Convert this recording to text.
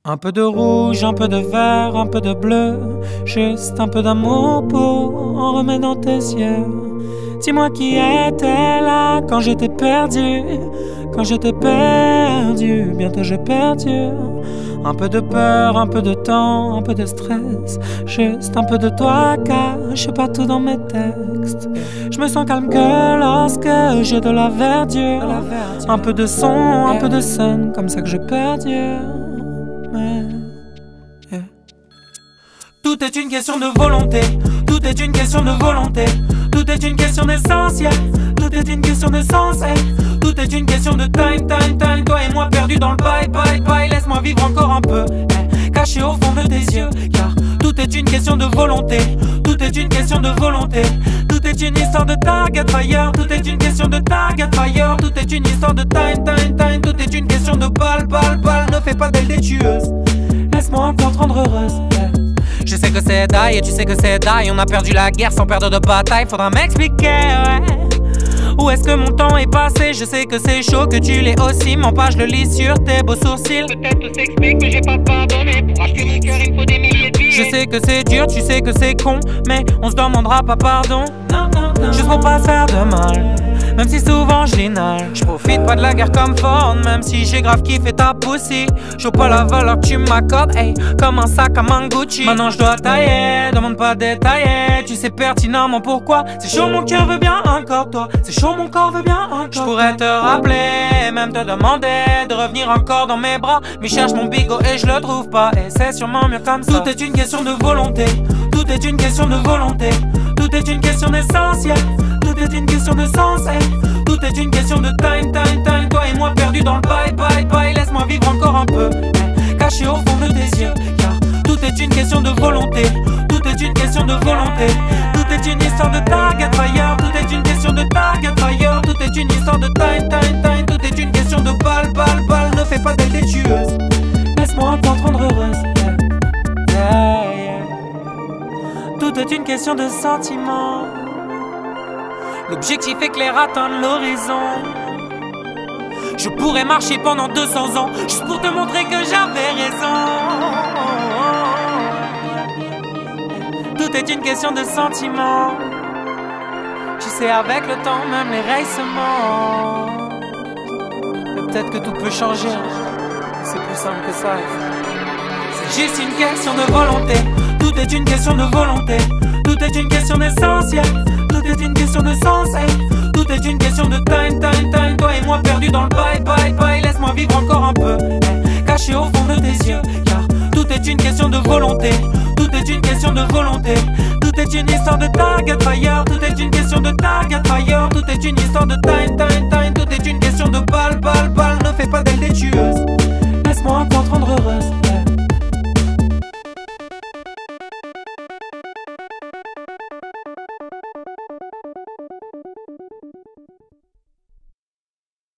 Un peu de rouge, un peu de vert, un peu de bleu, juste un peu d'amour pour en remettre dans tes yeux. Dis-moi qui était là quand j'étais perdu, bientôt j'ai perdu. Un peu de peur, un peu de temps, un peu de stress, juste un peu de toi caché partout dans mes textes. Je me sens calme que lorsque j'ai de la verdure, un peu de son, un peu de scène, comme ça que je perdure. Tout est une question de volonté, tout est une question de volonté, tout est une question d'essentiel, tout est une question de sens, tout est une question de time, toi et moi perdus dans le bye, laisse-moi vivre encore un peu, caché au fond de tes yeux, car tout est une question de volonté, tout est une question de volonté, tout est une histoire de target fire, tout est une question de target fire, tout est une histoire de time, tout est une question de balle, ne fais pas d'elle des tueuses, laisse-moi encore te rendre heureuse. Je sais que c'est die et tu sais que c'est die. On a perdu la guerre sans perdre de bataille. Faudra m'expliquer, ouais. Où est-ce que mon temps est passé? Je sais que c'est chaud, que tu l'es aussi. Mon page le lis sur tes beaux sourcils. Peut-être tout s'explique que j'ai pas pardonné. Pour acheter mon cœur il me faut des milliers de billets. Je sais que c'est dur, tu sais que c'est con, mais on se demandera pas pardon. Juste pour pas faire de mal, même si souvent je l'inhale. Je profite pas de la guerre comme Ford, même si j'ai grave kiffé ta pussy. Je vois pas la valeur que tu m'accordes, hey, comme un sac à main Gucci. Maintenant je dois tailler, demande pas détailler. Tu sais pertinemment pourquoi. C'est chaud, mon cœur veut bien encore toi. C'est chaud, mon corps veut bien encore. Je pourrais te rappeler, même te demander de revenir encore dans mes bras. Mais je cherche mon bigot et je le trouve pas. Et c'est sûrement mieux comme ça. Tout est une question de volonté, tout est une question de volonté, tout est une question d'essentiel, tout est une question de sens, tout est une question de time, toi et moi perdus dans le bye, laisse-moi vivre encore un peu, caché au fond de tes yeux, car tout est une question de volonté, tout est une question de volonté, tout est une histoire de target fire, tout est une question de target fire, tout est une histoire de time, tout est une question de balle, ne fais pas d'elle des tueuses, laisse-moi encore te rendre heureuse, Tout est une question de sentiment. L'objectif est clair, atteindre l'horizon. Je pourrais marcher pendant 200 ans juste pour te montrer que j'avais raison. Tout est une question de sentiment. Tu sais, avec le temps, même les rails se mentent. Peut-être que tout peut changer. C'est plus simple que ça. C'est juste une question de volonté. Tout est une question de volonté. Tout est une question d'essentiel. Tout est une question de sens. Tout est une question de time. Toi et moi perdus dans le bye. Laisse-moi vivre encore un peu. Caché au fond de tes yeux. Car tout est une question de volonté. Tout est une question de volonté. Tout est une histoire de target fire. Tout est une question de target fire. Tout est une histoire de time. Tout est une question de balle. Ne fais pas d'elle des tueuses.